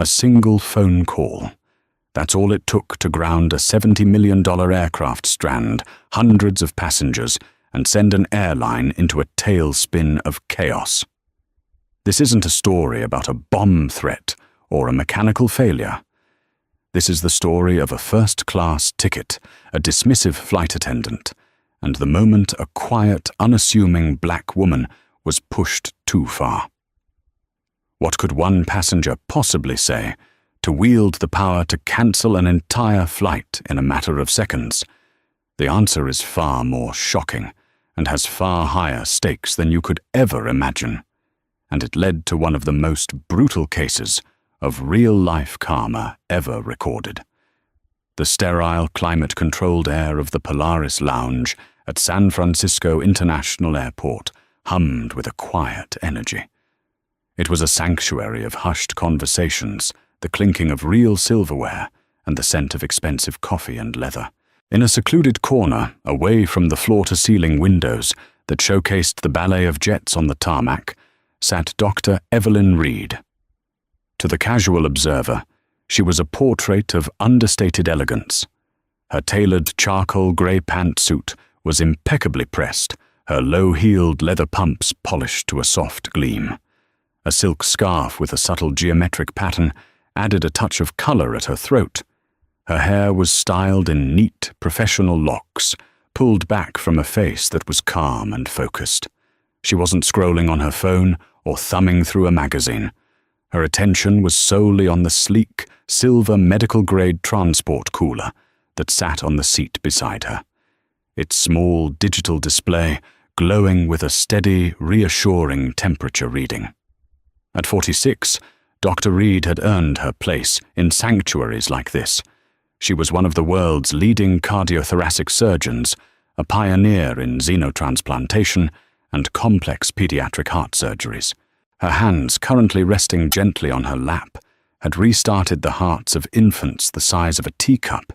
A single phone call. That's all it took to ground a $70 million aircraft strand, hundreds of passengers, and send an airline into a tailspin of chaos. This isn't a story about a bomb threat or a mechanical failure. This is the story of a first-class ticket, a dismissive flight attendant, and the moment a quiet, unassuming black woman was pushed too far. What could one passenger possibly say to wield the power to cancel an entire flight in a matter of seconds? The answer is far more shocking and has far higher stakes than you could ever imagine, and it led to one of the most brutal cases of real-life karma ever recorded. The sterile, climate-controlled air of the Polaris Lounge at San Francisco International Airport hummed with a quiet energy. It was a sanctuary of hushed conversations, the clinking of real silverware, and the scent of expensive coffee and leather. In a secluded corner, away from the floor-to-ceiling windows that showcased the ballet of jets on the tarmac, sat Dr. Evelyn Reed. To the casual observer, she was a portrait of understated elegance. Her tailored charcoal grey pantsuit was impeccably pressed, her low-heeled leather pumps polished to a soft gleam. A silk scarf with a subtle geometric pattern added a touch of colour at her throat. Her hair was styled in neat, professional locks, pulled back from a face that was calm and focused. She wasn't scrolling on her phone or thumbing through a magazine. Her attention was solely on the sleek, silver medical-grade transport cooler that sat on the seat beside her, its small digital display glowing with a steady, reassuring temperature reading. At 46, Dr. Reed had earned her place in sanctuaries like this. She was one of the world's leading cardiothoracic surgeons, a pioneer in xenotransplantation and complex pediatric heart surgeries. Her hands, currently resting gently on her lap, had restarted the hearts of infants the size of a teacup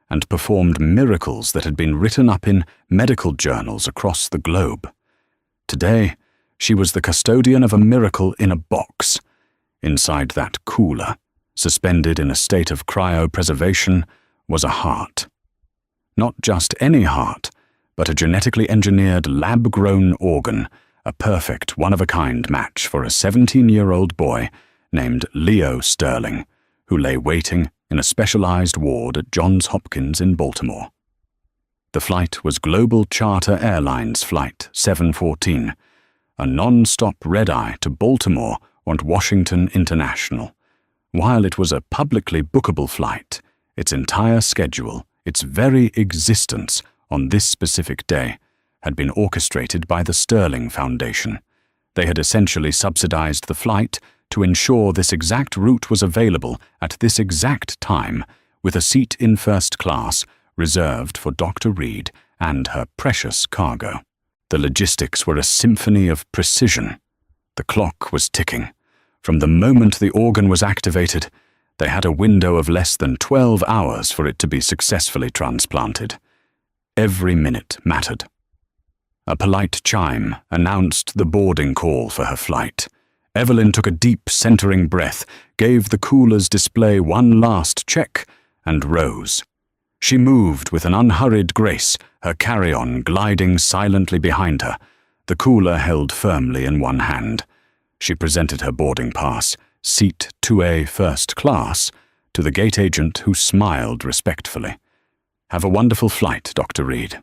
and performed miracles that had been written up in medical journals across the globe. Today, she was the custodian of a miracle in a box. Inside that cooler, suspended in a state of cryopreservation, was a heart. Not just any heart, but a genetically engineered lab-grown organ, a perfect one-of-a-kind match for a 17-year-old boy named Leo Sterling, who lay waiting in a specialized ward at Johns Hopkins in Baltimore. The flight was Global Charter Airlines Flight 714, a non-stop red-eye to Baltimore and Washington International. While it was a publicly bookable flight, its entire schedule, its very existence on this specific day, had been orchestrated by the Sterling Foundation. They had essentially subsidized the flight to ensure this exact route was available at this exact time, with a seat in first class reserved for Dr. Reed and her precious cargo. The logistics were a symphony of precision. The clock was ticking. From the moment the organ was activated, they had a window of less than 12 hours for it to be successfully transplanted. Every minute mattered. A polite chime announced the boarding call for her flight. Evelyn took a deep, centering breath, gave the cooler's display one last check, and rose. She moved with an unhurried grace, her carry-on gliding silently behind her, the cooler held firmly in one hand. She presented her boarding pass, seat 2A first class, to the gate agent, who smiled respectfully. "Have a wonderful flight, Dr. Reed."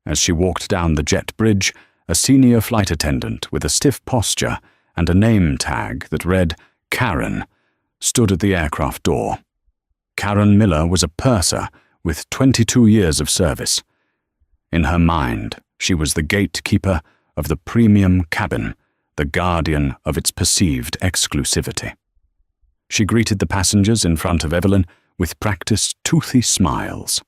As she walked down the jet bridge, a senior flight attendant with a stiff posture and a name tag that read Karen stood at the aircraft door. Karen Miller was a purser with 22 years of service. In her mind, she was the gatekeeper of the premium cabin, the guardian of its perceived exclusivity. She greeted the passengers in front of Evelyn with practiced toothy smiles.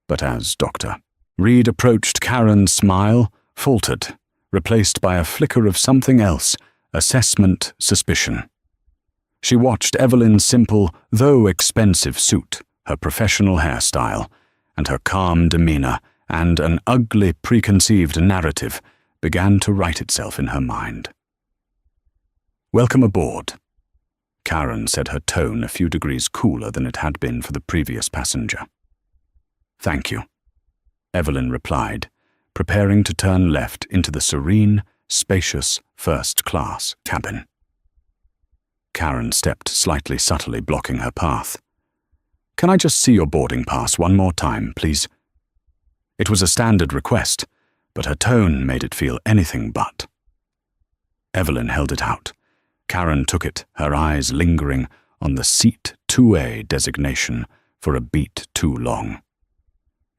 But as Dr. Reed approached, Karen's smile faltered, replaced by a flicker of something else, assessment suspicion. She watched Evelyn's simple, though expensive suit, her professional hairstyle, and her calm demeanor, and an ugly preconceived narrative began to write itself in her mind. "Welcome aboard." Karen said, her tone a few degrees cooler than it had been for the previous passenger. "Thank you," Evelyn replied, preparing to turn left into the serene, spacious first-class cabin. Karen stepped slightly subtly, blocking her path. "Can I just see your boarding pass one more time, please?" It was a standard request, but her tone made it feel anything but. Evelyn held it out. Karen took it, her eyes lingering on the Seat 2A designation for a beat too long.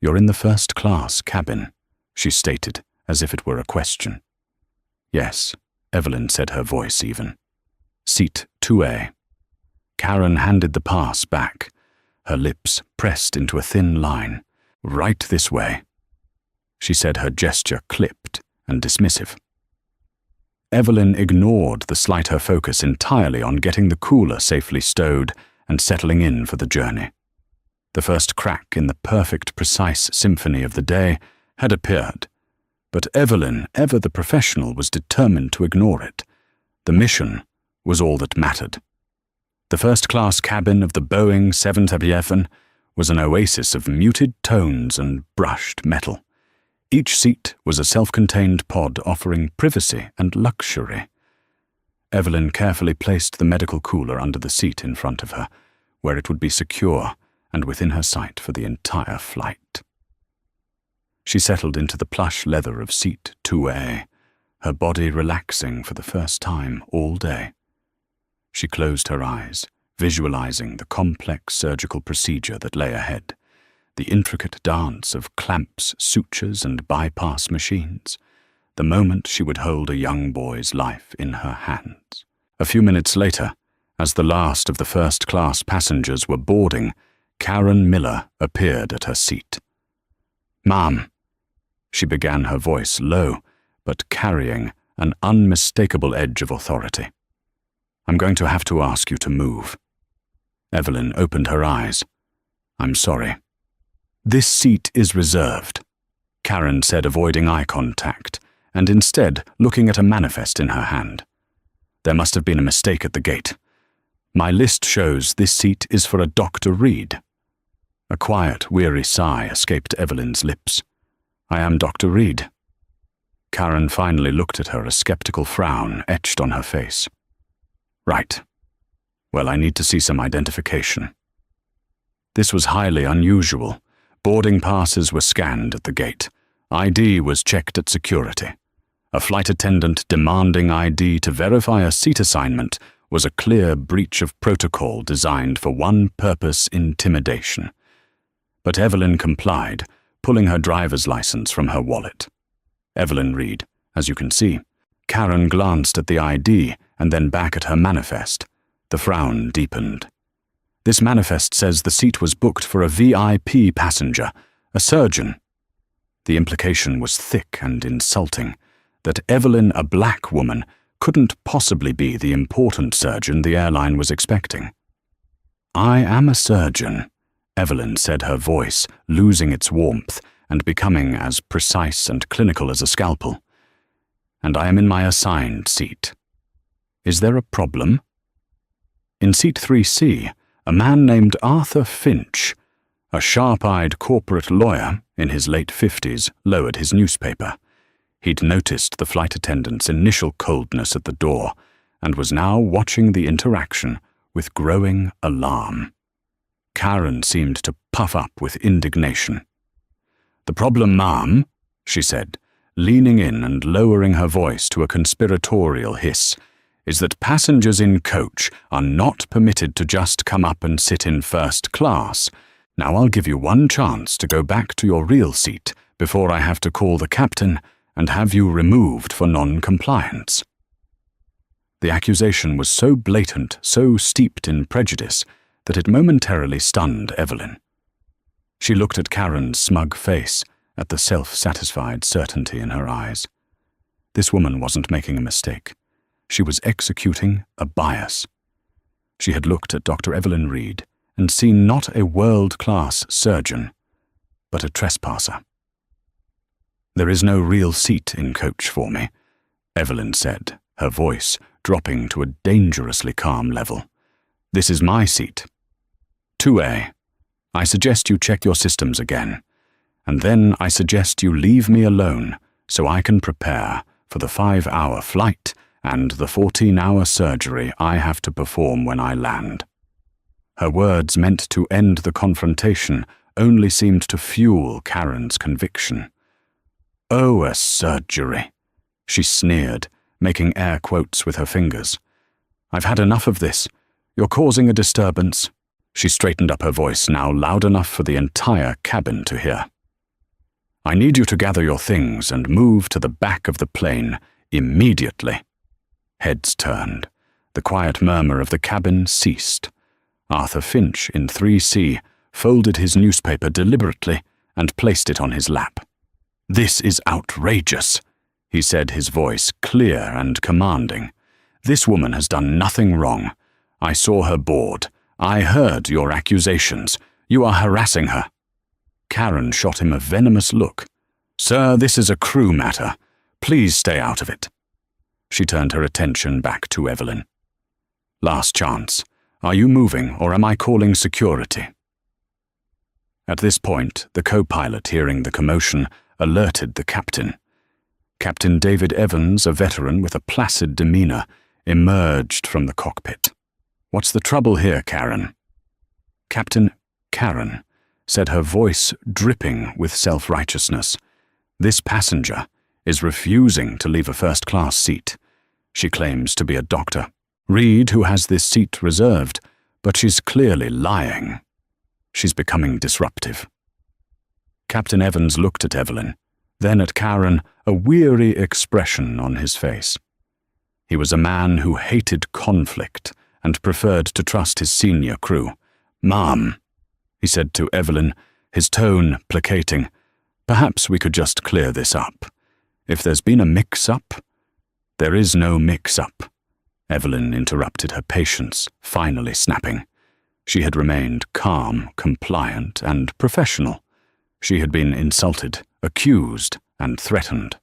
"You're in the first-class cabin," she stated, as if it were a question. "Yes," Evelyn said, her voice even. "Seat 2A." Karen handed the pass back, her lips pressed into a thin line. "Right this way," she said, her gesture clipped and dismissive. Evelyn ignored the slighter focus entirely on getting the cooler safely stowed and settling in for the journey. The first crack in the perfect, precise symphony of the day had appeared, but Evelyn, ever the professional, was determined to ignore it. The mission was all that mattered. The first-class cabin of the Boeing 777 was an oasis of muted tones and brushed metal. Each seat was a self-contained pod offering privacy and luxury. Evelyn carefully placed the medical cooler under the seat in front of her, where it would be secure and within her sight for the entire flight. She settled into the plush leather of Seat 2A, her body relaxing for the first time all day. She closed her eyes, visualizing the complex surgical procedure that lay ahead, the intricate dance of clamps, sutures, and bypass machines, the moment she would hold a young boy's life in her hands. A few minutes later, as the last of the first-class passengers were boarding, Karen Miller appeared at her seat. "Ma'am," she began, her voice low, but carrying an unmistakable edge of authority. "I'm going to have to ask you to move." Evelyn opened her eyes. "I'm sorry." "This seat is reserved," Karen said, avoiding eye contact, and instead looking at a manifest in her hand. "There must have been a mistake at the gate. My list shows this seat is for a Dr. Reed." A quiet, weary sigh escaped Evelyn's lips. "I am Dr. Reed." Karen finally looked at her, a skeptical frown etched on her face. "Right. Well, I need to see some identification." This was highly unusual. Boarding passes were scanned at the gate. ID was checked at security. A flight attendant demanding ID to verify a seat assignment was a clear breach of protocol designed for one purpose: intimidation. But Evelyn complied, pulling her driver's license from her wallet. "Evelyn Reed, as you can see." Karen glanced at the ID and then back at her manifest. The frown deepened. "This manifest says the seat was booked for a VIP passenger, a surgeon." The implication was thick and insulting, that Evelyn, a black woman, couldn't possibly be the important surgeon the airline was expecting. "I am a surgeon," Evelyn said, her voice losing its warmth and becoming as precise and clinical as a scalpel. "And I am in my assigned seat. Is there a problem?" In Seat 3C, a man named Arthur Finch, a sharp-eyed corporate lawyer in his late 50s, lowered his newspaper. He'd noticed the flight attendant's initial coldness at the door and was now watching the interaction with growing alarm. Karen seemed to puff up with indignation. "The problem, ma'am," she said, leaning in and lowering her voice to a conspiratorial hiss, "is that passengers in coach are not permitted to just come up and sit in first class. Now I'll give you one chance to go back to your real seat before I have to call the captain and have you removed for non-compliance." The accusation was so blatant, so steeped in prejudice, that it momentarily stunned Evelyn. She looked at Karen's smug face, at the self-satisfied certainty in her eyes. This woman wasn't making a mistake. She was executing a bias. She had looked at Dr. Evelyn Reed and seen not a world-class surgeon, but a trespasser. "There is no real seat in coach for me," Evelyn said, her voice dropping to a dangerously calm level. This is my seat. 2A. I suggest you check your systems again, and then I suggest you leave me alone so I can prepare for the 5-hour flight and the 14-hour surgery I have to perform when I land. Her words, meant to end the confrontation, only seemed to fuel Karen's conviction. "Oh, a surgery," she sneered, making air quotes with her fingers. "I've had enough of this. You're causing a disturbance." She straightened up her voice, now loud enough for the entire cabin to hear. "I need you to gather your things and move to the back of the plane immediately." Heads turned. The quiet murmur of the cabin ceased. Arthur Finch, in 3C, folded his newspaper deliberately and placed it on his lap. "This is outrageous," he said, his voice clear and commanding. "This woman has done nothing wrong. I saw her board. I heard your accusations. You are harassing her." Karen shot him a venomous look. "Sir, this is a crew matter. Please stay out of it." She turned her attention back to Evelyn. "Last chance. Are you moving, or am I calling security?" At this point, the co-pilot, hearing the commotion, alerted the captain. Captain David Evans, a veteran with a placid demeanor, emerged from the cockpit. "What's the trouble here, Karen?" "Captain," Karen said, her voice dripping with self-righteousness, "this passenger is refusing to leave a first-class seat. She claims to be a doctor. Reed, who has this seat reserved, but she's clearly lying. She's becoming disruptive." Captain Evans looked at Evelyn, then at Karen, a weary expression on his face. He was a man who hated conflict and preferred to trust his senior crew. "Ma'am," he said to Evelyn, his tone placating, "perhaps we could just clear this up. If there's been a mix-up—" "There is no mix-up," Evelyn interrupted, her patience finally snapping. She had remained calm, compliant, and professional. She had been insulted, accused, and threatened.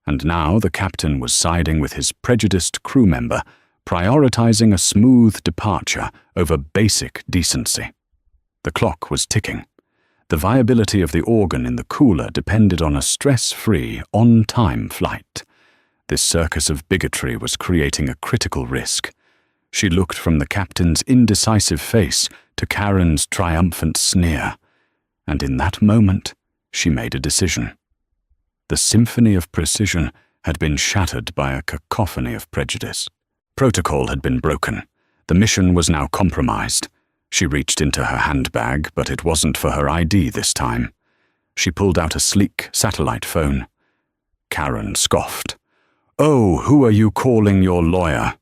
And now the captain was siding with his prejudiced crew member, prioritizing a smooth departure over basic decency. The clock was ticking. The viability of the organ in the cooler depended on a stress-free, on-time flight. This circus of bigotry was creating a critical risk. She looked from the captain's indecisive face to Karen's triumphant sneer, and in that moment she made a decision. The symphony of precision had been shattered by a cacophony of prejudice. Protocol had been broken. The mission was now compromised. She reached into her handbag, but it wasn't for her ID this time. She pulled out a sleek satellite phone. Karen scoffed. "Oh, who are you calling your lawyer?"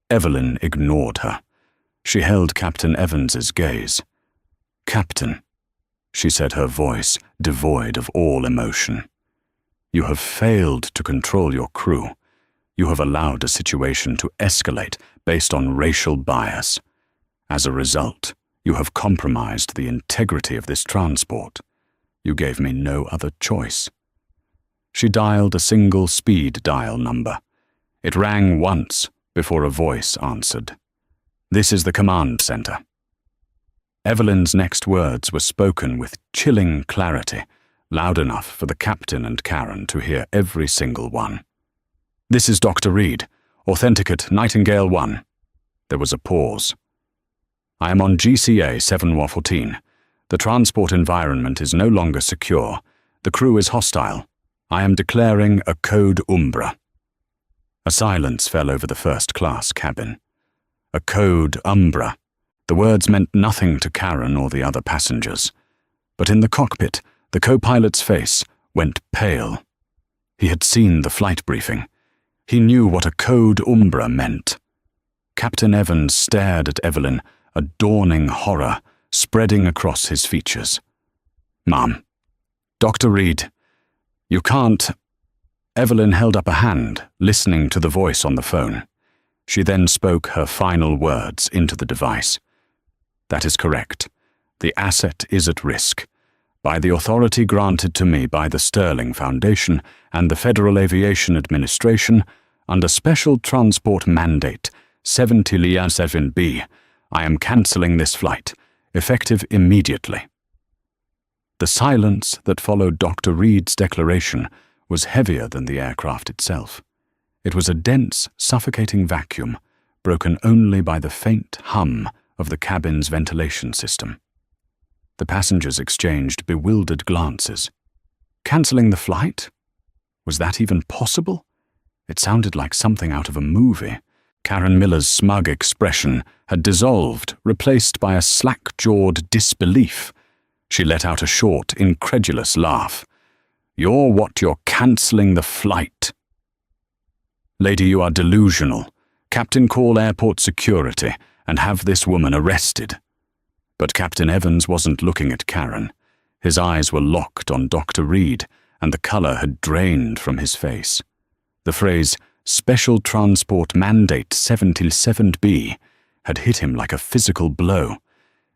Evelyn ignored her. She held Captain Evans's gaze. "Captain," she said, her voice devoid of all emotion, "you have failed to control your crew. You have allowed a situation to escalate based on racial bias. As a result, you have compromised the integrity of this transport. You gave me no other choice." She dialed a single speed dial number. It rang once before a voice answered. "This is the command center." Evelyn's next words were spoken with chilling clarity, loud enough for the captain and Karen to hear every single one. "This is Dr. Reed. Authenticate Nightingale 1. There was a pause. "I am on GCA 714. The transport environment is no longer secure. The crew is hostile. I am declaring a code Umbra." A silence fell over the first-class cabin. A code Umbra. The words meant nothing to Karen or the other passengers. But in the cockpit, the co-pilot's face went pale. He had seen the flight briefing. He knew what a code Umbra meant. Captain Evans stared at Evelyn, a dawning horror spreading across his features. "Ma'am, Dr. Reed, you can't—" Evelyn held up a hand, listening to the voice on the phone. She then spoke her final words into the device. "That is correct. The asset is at risk. By the authority granted to me by the Sterling Foundation and the Federal Aviation Administration, under Special Transport Mandate 70-7B, I am cancelling this flight, effective immediately." The silence that followed Dr. Reed's declaration was heavier than the aircraft itself. It was a dense, suffocating vacuum, broken only by the faint hum of the cabin's ventilation system. The passengers exchanged bewildered glances. Cancelling the flight? Was that even possible? It sounded like something out of a movie. Karen Miller's smug expression had dissolved, replaced by a slack-jawed disbelief. She let out a short, incredulous laugh. "You're what you're cancelling the flight." "Lady, you are delusional. Captain, call airport security and have this woman arrested." But Captain Evans wasn't looking at Karen. His eyes were locked on Dr. Reed, and the colour had drained from his face. The phrase, "Special Transport Mandate 77B," had hit him like a physical blow.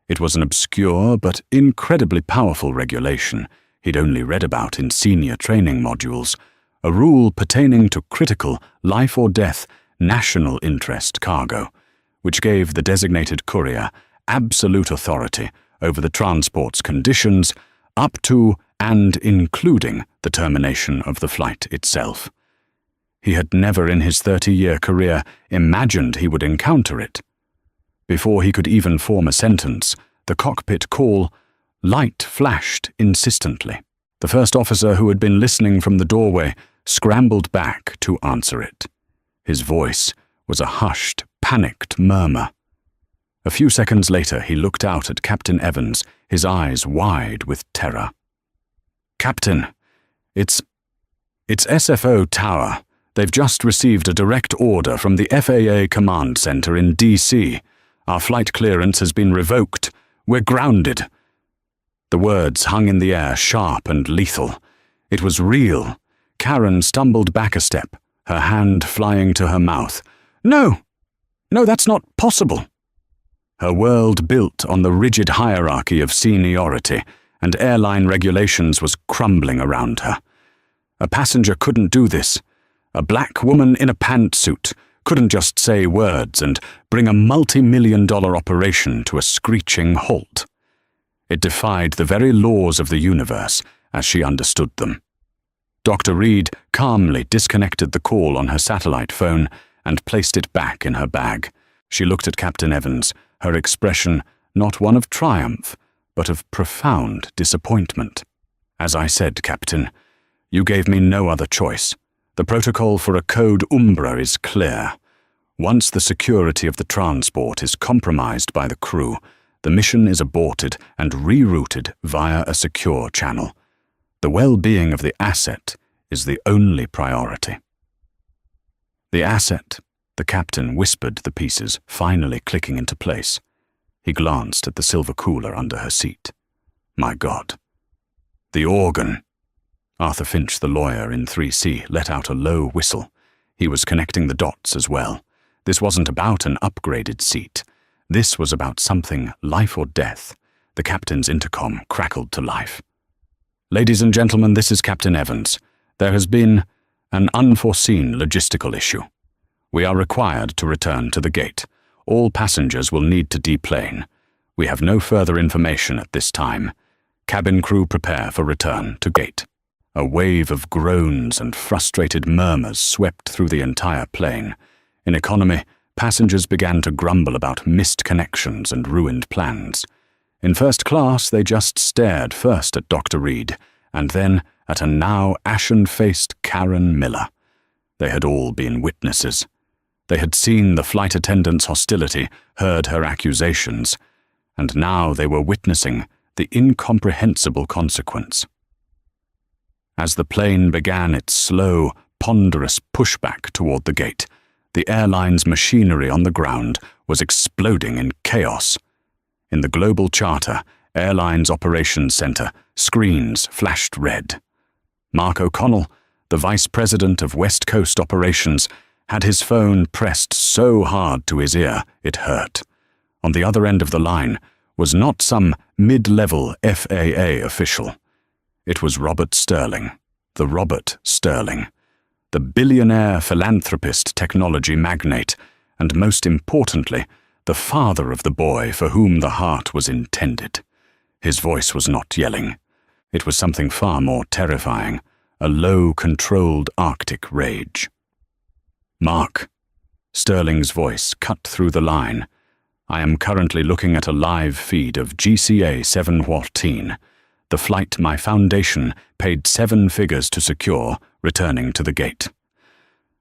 It was an obscure but incredibly powerful regulation he'd only read about in senior training modules, a rule pertaining to critical, life-or-death, national interest cargo, which gave the designated courier absolute authority over the transport's conditions up to and including the termination of the flight itself. He had never in his 30-year career imagined he would encounter it. Before he could even form a sentence, the cockpit call light flashed insistently. The first officer, who had been listening from the doorway, scrambled back to answer it. His voice was a hushed, panicked murmur. A few seconds later, he looked out at Captain Evans, his eyes wide with terror. "Captain, it's SFO Tower. They've just received a direct order from the FAA Command Center in D.C. Our flight clearance has been revoked. We're grounded." The words hung in the air, sharp and lethal. It was real. Karen stumbled back a step, her hand flying to her mouth. No, that's not possible." Her world, built on the rigid hierarchy of seniority and airline regulations, was crumbling around her. A passenger couldn't do this. A black woman in a pantsuit couldn't just say words and bring a multi-million-dollar operation to a screeching halt. It defied the very laws of the universe as she understood them. Dr. Reed calmly disconnected the call on her satellite phone and placed it back in her bag. She looked at Captain Evans, her expression not one of triumph, but of profound disappointment. "As I said, Captain, you gave me no other choice. The protocol for a code Umbra is clear. Once the security of the transport is compromised by the crew, the mission is aborted and rerouted via a secure channel. The well-being of the asset is the only priority." The asset, the captain whispered the pieces, finally clicking into place. He glanced at the silver cooler under her seat. My God. The organ. Arthur Finch, the lawyer in 3C, let out a low whistle. He was connecting the dots as well. This wasn't about an upgraded seat. This was about something life or death. The captain's intercom crackled to life. "Ladies and gentlemen, this is Captain Evans. There has been an unforeseen logistical issue. We are required to return to the gate. All passengers will need to deplane. We have no further information at this time. Cabin crew prepare for return to gate." A wave of groans and frustrated murmurs swept through the entire plane. In economy, passengers began to grumble about missed connections and ruined plans. In first class, they just stared first at Dr. Reed, and then at a now ashen-faced Karen Miller. They had all been witnesses. They had seen the flight attendant's hostility, heard her accusations, and now they were witnessing the incomprehensible consequence. As the plane began its slow, ponderous pushback toward the gate, the airline's machinery on the ground was exploding in chaos. In the global charter, Airlines Operations Center, screens flashed red. Mark O'Connell, the Vice President of West Coast Operations, had his phone pressed so hard to his ear it hurt. On the other end of the line was not some mid-level FAA official. It was Robert Sterling, the Robert Sterling, the billionaire philanthropist technology magnate, and most importantly, the father of the boy for whom the heart was intended. His voice was not yelling. It was something far more terrifying, a low, controlled Arctic rage. "Mark," Sterling's voice cut through the line. "I am currently looking at a live feed of GCA 714, the flight my foundation paid 7 figures to secure, returning to the gate.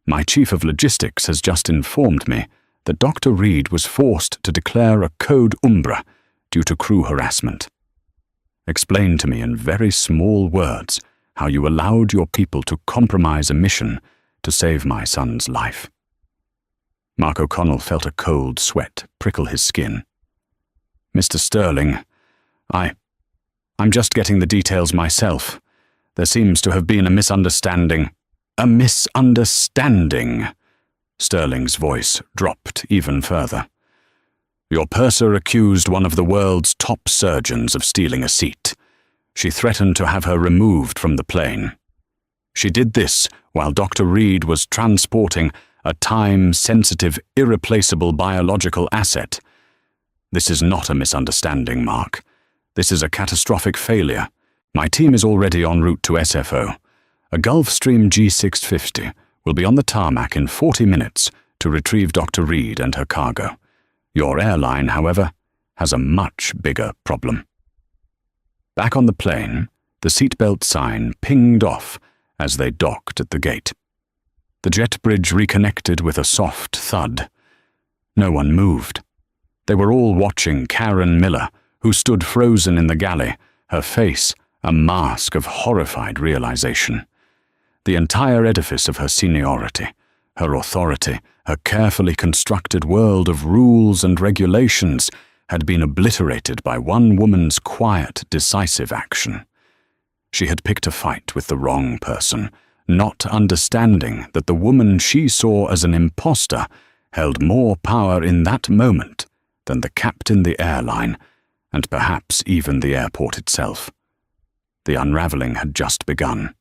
My chief of logistics has just informed me that Dr. Reed was forced to declare a code Umbra due to crew harassment. Explain to me in very small words how you allowed your people to compromise a mission to save my son's life." Mark O'Connell felt a cold sweat prickle his skin. "Mr. Sterling, I'm just getting the details myself. There seems to have been a misunderstanding." "A misunderstanding?" Sterling's voice dropped even further. "Your purser accused one of the world's top surgeons of stealing a seat. She threatened to have her removed from the plane. She did this while Dr. Reed was transporting a time-sensitive, irreplaceable biological asset. This is not a misunderstanding, Mark. This is a catastrophic failure. My team is already en route to SFO. A Gulfstream G650 will be on the tarmac in 40 minutes to retrieve Dr. Reed and her cargo. Your airline, however, has a much bigger problem." Back on the plane, the seatbelt sign pinged off as they docked at the gate. The jet bridge reconnected with a soft thud. No one moved. They were all watching Karen Miller, who stood frozen in the galley, her face a mask of horrified realization. The entire edifice of her seniority, her authority, her carefully constructed world of rules and regulations had been obliterated by one woman's quiet, decisive action. She had picked a fight with the wrong person, not understanding that the woman she saw as an imposter held more power in that moment than the captain the airline, and perhaps even the airport itself. The unraveling had just begun.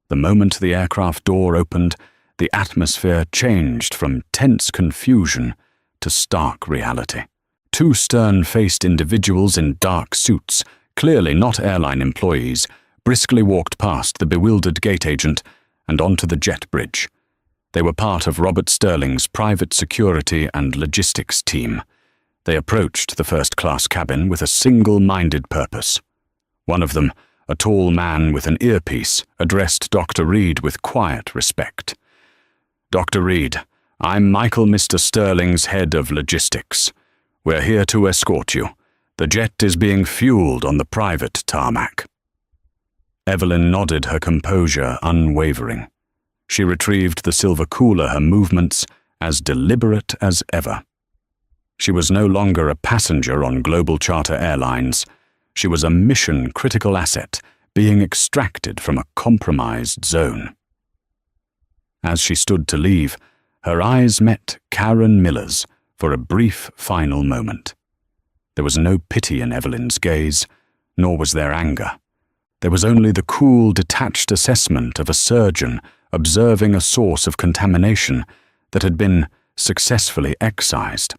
The moment the aircraft door opened, the atmosphere changed from tense confusion to stark reality. 2 stern-faced individuals in dark suits, clearly not airline employees, briskly walked past the bewildered gate agent and onto the jet bridge. They were part of Robert Sterling's private security and logistics team. They approached the first-class cabin with a single-minded purpose. One of them, a tall man with an earpiece, addressed Dr. Reed with quiet respect. "Dr. Reed, I'm Michael Mr. Sterling's head of logistics. We're here to escort you. The jet is being fueled on the private tarmac." Evelyn nodded, her composure unwavering. She retrieved the silver cooler, her movements as deliberate as ever. She was no longer a passenger on global charter airlines. She was a mission-critical asset being extracted from a compromised zone. As she stood to leave, her eyes met Karen Miller's for a brief final moment. There was no pity in Evelyn's gaze, nor was there anger. There was only the cool, detached assessment of a surgeon observing a source of contamination that had been successfully excised.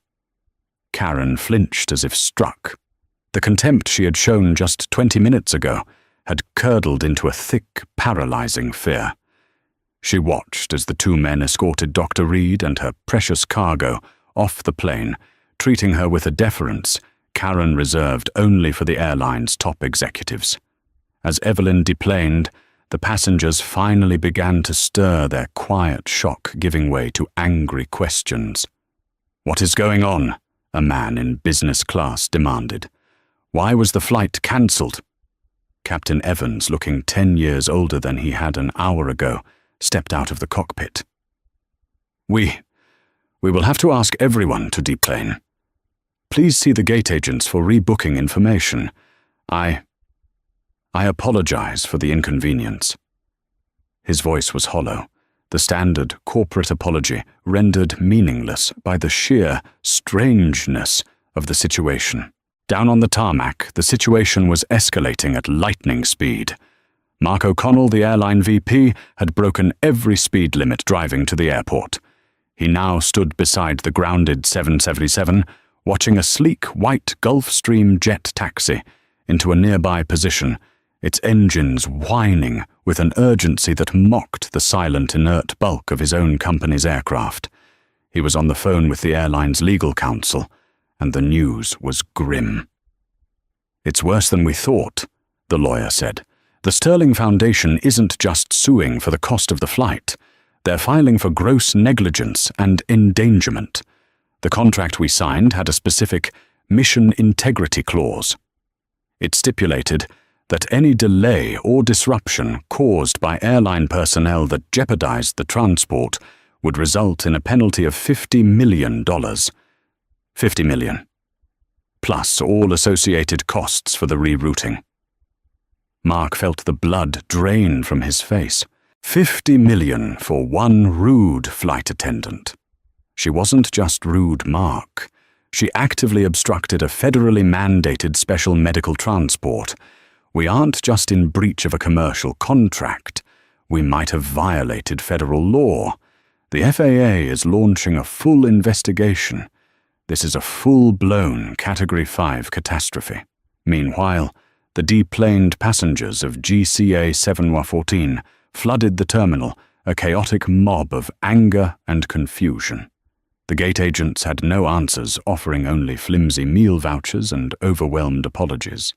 Karen flinched as if struck. The contempt she had shown just 20 minutes ago had curdled into a thick, paralyzing fear. She watched as the 2 men escorted Dr. Reed and her precious cargo off the plane, treating her with a deference Karen reserved only for the airline's top executives. As Evelyn deplaned, the passengers finally began to stir, their quiet shock giving way to angry questions. "What is going on?" a man in business class demanded. "Why was the flight cancelled?" Captain Evans, looking 10 years older than he had an hour ago, stepped out of the cockpit. We will have to ask everyone to deplane. Please see the gate agents for rebooking information. I apologize for the inconvenience." His voice was hollow, the standard corporate apology rendered meaningless by the sheer strangeness of the situation. Down on the tarmac, the situation was escalating at lightning speed. Mark O'Connell, the airline VP, had broken every speed limit driving to the airport. He now stood beside the grounded 777, watching a sleek white Gulfstream jet taxi into a nearby position, its engines whining with an urgency that mocked the silent, inert bulk of his own company's aircraft. He was on the phone with the airline's legal counsel, and the news was grim. "It's worse than we thought," the lawyer said. "The Sterling Foundation isn't just suing for the cost of the flight. They're filing for gross negligence and endangerment. The contract we signed had a specific mission integrity clause. It stipulated that any delay or disruption caused by airline personnel that jeopardized the transport would result in a penalty of $50 million. $50 million. Plus all associated costs for the rerouting." Mark felt the blood drain from his face. $50 million for one rude flight attendant. She wasn't just rude, Mark. She actively obstructed a federally mandated special medical transport. We aren't just in breach of a commercial contract. We might have violated federal law. The FAA is launching a full investigation. This is a full-blown Category 5 catastrophe. Meanwhile, the deplaned passengers of GCA 714 flooded the terminal, a chaotic mob of anger and confusion. The gate agents had no answers, offering only flimsy meal vouchers and overwhelmed apologies.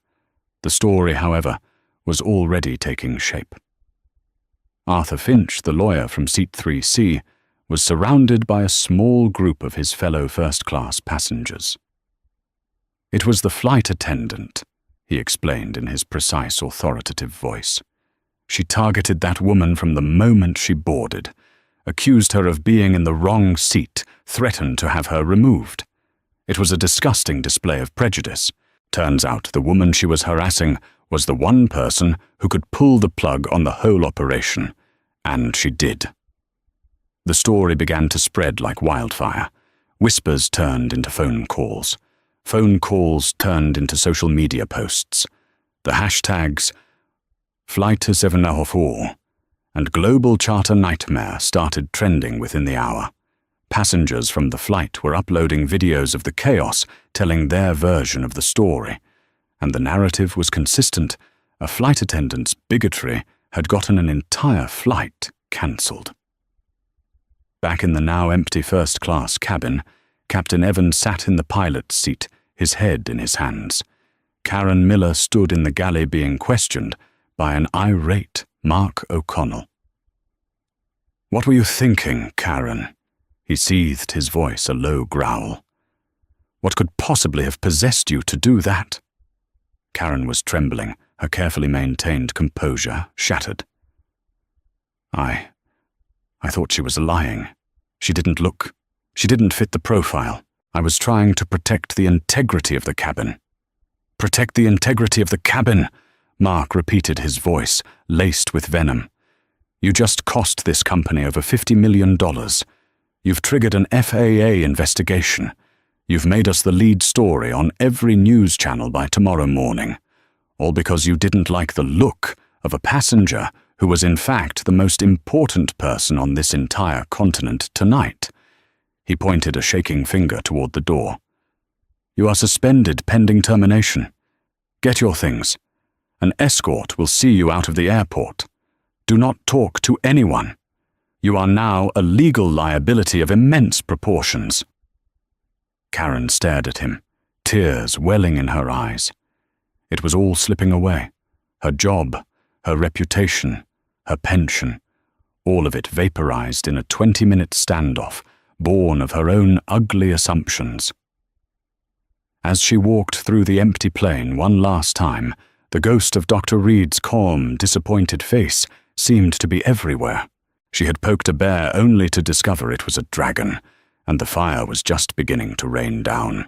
The story, however, was already taking shape. Arthur Finch, the lawyer from Seat 3C, was surrounded by a small group of his fellow first-class passengers. "It was the flight attendant," he explained in his precise, authoritative voice. "She targeted that woman from the moment she boarded, accused her of being in the wrong seat, threatened to have her removed. It was a disgusting display of prejudice. Turns out the woman she was harassing was the one person who could pull the plug on the whole operation, and she did." The story began to spread like wildfire. Whispers turned into phone calls. Phone calls turned into social media posts. The hashtags Flight to 704 and Global Charter Nightmare started trending within the hour. Passengers from the flight were uploading videos of the chaos, telling their version of the story. And the narrative was consistent. A flight attendant's bigotry had gotten an entire flight cancelled. Back in the now empty first-class cabin, Captain Evans sat in the pilot's seat, his head in his hands. Karen Miller stood in the galley being questioned by an irate Mark O'Connell. "What were you thinking, Karen?" He seethed, his voice a low growl. "What could possibly have possessed you to do that?" Karen was trembling, her carefully maintained composure shattered. I thought she was lying. She didn't fit the profile. I was trying to protect the integrity of the cabin." "Protect the integrity of the cabin," Mark repeated, his voice laced with venom. "You just cost this company over $50 million. You've triggered an FAA investigation. You've made us the lead story on every news channel by tomorrow morning, all because you didn't like the look of a passenger who was in fact the most important person on this entire continent tonight." He pointed a shaking finger toward the door. "You are suspended pending termination. Get your things. An escort will see you out of the airport. Do not talk to anyone. You are now a legal liability of immense proportions." Karen stared at him, tears welling in her eyes. It was all slipping away. Her job, her reputation, her pension, all of it vaporized in a 20-minute standoff, born of her own ugly assumptions. As she walked through the empty plane one last time, the ghost of Dr. Reed's calm, disappointed face seemed to be everywhere. She had poked a bear only to discover it was a dragon, and the fire was just beginning to rain down.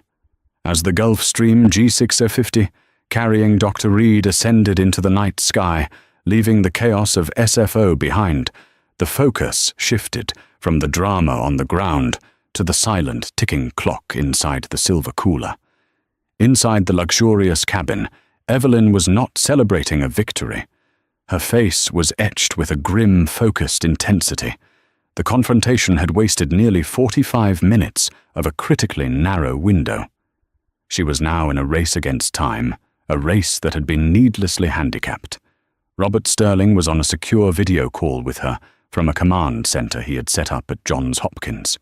As the Gulfstream G650, carrying Dr. Reed, ascended into the night sky, leaving the chaos of SFO behind, the focus shifted from the drama on the ground to the silent ticking clock inside the silver cooler. Inside the luxurious cabin, Evelyn was not celebrating a victory. Her face was etched with a grim, focused intensity. The confrontation had wasted nearly 45 minutes of a critically narrow window. She was now in a race against time, a race that had been needlessly handicapped. Robert Sterling was on a secure video call with her from a command center he had set up at Johns Hopkins.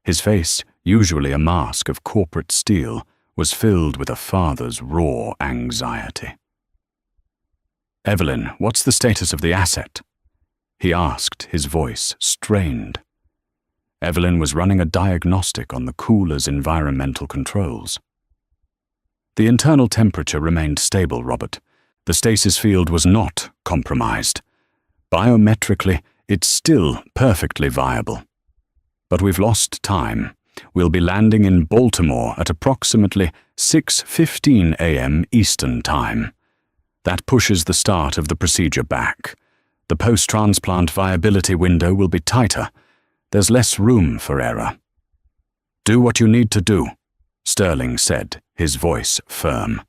His face, usually a mask of corporate steel, was filled with a father's raw anxiety. "Evelyn, what's the status of the asset?" he asked, his voice strained. Evelyn was running a diagnostic on the cooler's environmental controls. "The internal temperature remained stable, Robert. The stasis field was not compromised. Biometrically, it's still perfectly viable. But we've lost time. We'll be landing in Baltimore at approximately 6:15 a.m. Eastern Time. That pushes the start of the procedure back. The post-transplant viability window will be tighter. There's less room for error." "Do what you need to do," Sterling said, his voice firm.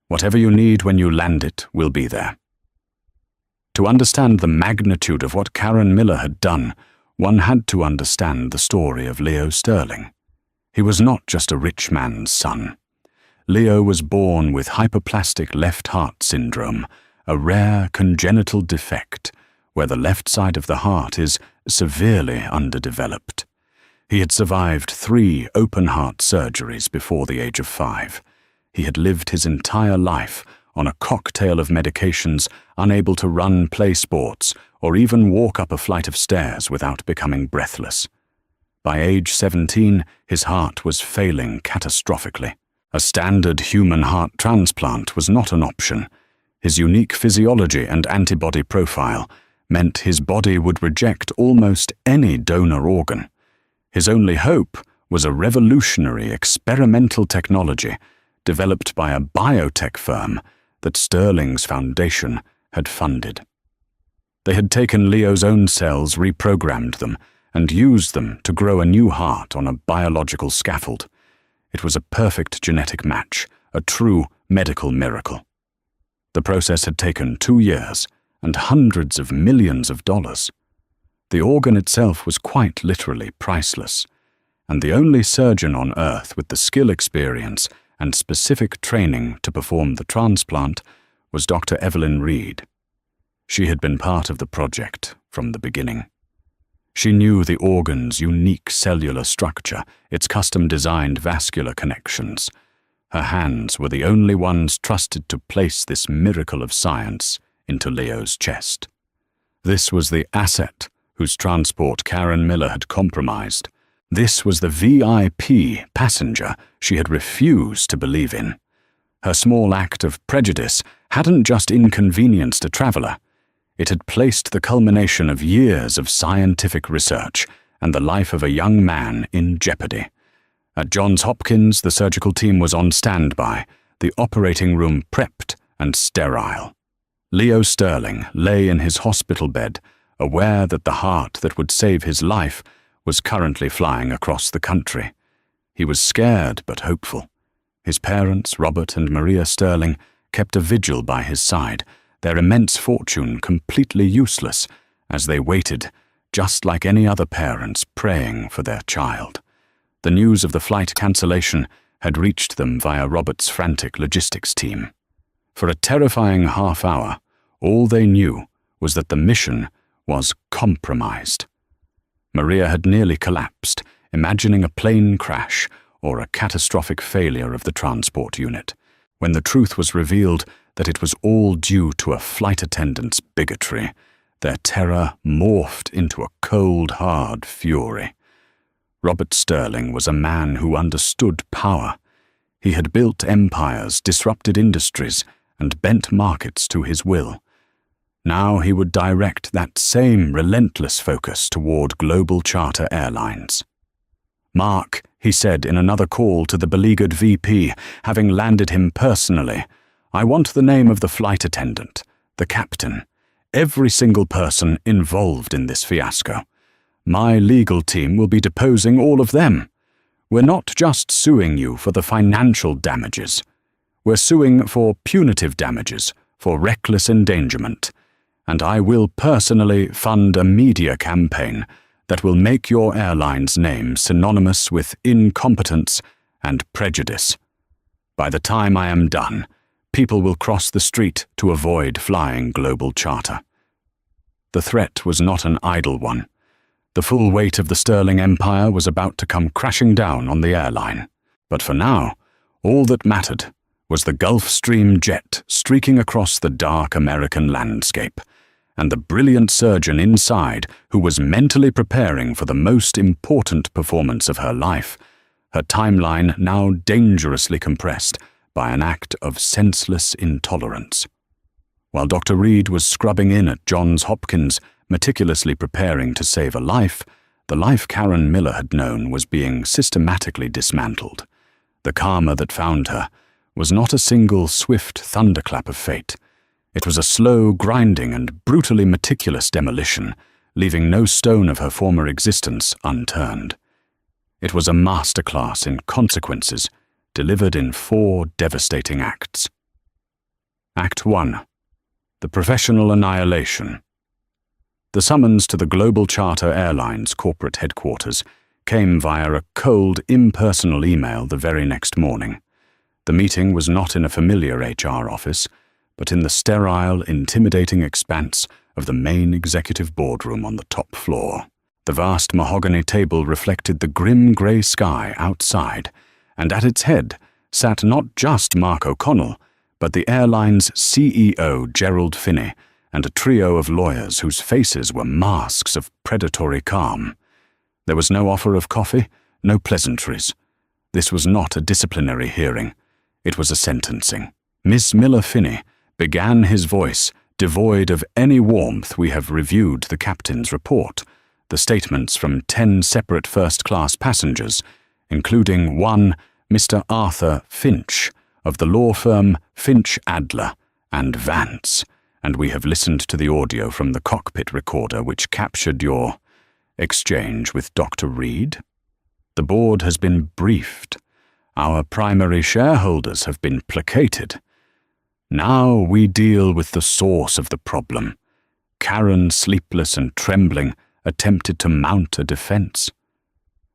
"Whatever you need when you land it will be there." To understand the magnitude of what Karen Miller had done, one had to understand the story of Leo Sterling. He was not just a rich man's son. Leo was born with hyperplastic left heart syndrome, a rare congenital defect where the left side of the heart is severely underdeveloped. He had survived 3 open-heart surgeries before the age of 5. He had lived his entire life on a cocktail of medications, unable to run, play sports, or even walk up a flight of stairs without becoming breathless. By age 17, his heart was failing catastrophically. A standard human heart transplant was not an option. His unique physiology and antibody profile meant his body would reject almost any donor organ. His only hope was a revolutionary experimental technology developed by a biotech firm that Sterling's foundation had funded. They had taken Leo's own cells, reprogrammed them, and used them to grow a new heart on a biological scaffold. It was a perfect genetic match, a true medical miracle. The process had taken 2 years and hundreds of millions of dollars. The organ itself was quite literally priceless, and the only surgeon on Earth with the skill, experience, and specific training to perform the transplant was Dr. Evelyn Reed. She had been part of the project from the beginning. She knew the organ's unique cellular structure, its custom-designed vascular connections. Her hands were the only ones trusted to place this miracle of science into Leo's chest. This was the asset whose transport Karen Miller had compromised. This was the VIP passenger she had refused to believe in. Her small act of prejudice hadn't just inconvenienced a traveler. It had placed the culmination of years of scientific research and the life of a young man in jeopardy. At Johns Hopkins, the surgical team was on standby, the operating room prepped and sterile. Leo Sterling lay in his hospital bed, aware that the heart that would save his life was currently flying across the country. He was scared but hopeful. His parents, Robert and Maria Sterling, kept a vigil by his side, their immense fortune completely useless, as they waited, just like any other parents praying for their child. The news of the flight cancellation had reached them via Robert's frantic logistics team. For a terrifying half hour, all they knew was that the mission was compromised. Maria had nearly collapsed, imagining a plane crash or a catastrophic failure of the transport unit, when the truth was revealed that it was all due to a flight attendant's bigotry. Their terror morphed into a cold, hard fury. Robert Sterling was a man who understood power. He had built empires, disrupted industries, and bent markets to his will. Now he would direct that same relentless focus toward global charter airlines. "Mark," he said in another call to the beleaguered VP, having landed him personally, "I want the name of the flight attendant, the captain, every single person involved in this fiasco. My legal team will be deposing all of them. We're not just suing you for the financial damages. We're suing for punitive damages, for reckless endangerment. And I will personally fund a media campaign that will make your airline's name synonymous with incompetence and prejudice." By the time I am done, people will cross the street to avoid flying global charter. The threat was not an idle one. The full weight of the sterling empire was about to come crashing down on the airline. But for now, all that mattered was the Gulf Stream jet streaking across the dark American landscape, and the brilliant surgeon inside who was mentally preparing for the most important performance of her life, her timeline now dangerously compressed by an act of senseless intolerance. While Dr. Reed was scrubbing in at Johns Hopkins, meticulously preparing to save a life, the life Karen Miller had known was being systematically dismantled. The karma that found her was not a single swift thunderclap of fate. It was a slow, grinding, and brutally meticulous demolition, leaving no stone of her former existence unturned. It was a masterclass in consequences, delivered in 4 devastating acts. Act 1. The professional annihilation. The summons to the Global Charter Airlines corporate headquarters came via a cold, impersonal email the very next morning. The meeting was not in a familiar HR office, but in the sterile, intimidating expanse of the main executive boardroom on the top floor. The vast mahogany table reflected the grim grey sky outside, and at its head sat not just Mark O'Connell, but the airline's CEO, Gerald Finney, and a trio of lawyers whose faces were masks of predatory calm. There was no offer of coffee, no pleasantries. This was not a disciplinary hearing. It was a sentencing. Miss Miller Finney began his voice, devoid of any warmth. We have reviewed the captain's report, the statements from 10 separate first-class passengers, including one Mr. Arthur Finch of the law firm Finch Adler and Vance, and we have listened to the audio from the cockpit recorder which captured your exchange with Dr. Reed. The board has been briefed. Our primary shareholders have been placated. Now we deal with the source of the problem. Karen, sleepless and trembling, attempted to mount a defense.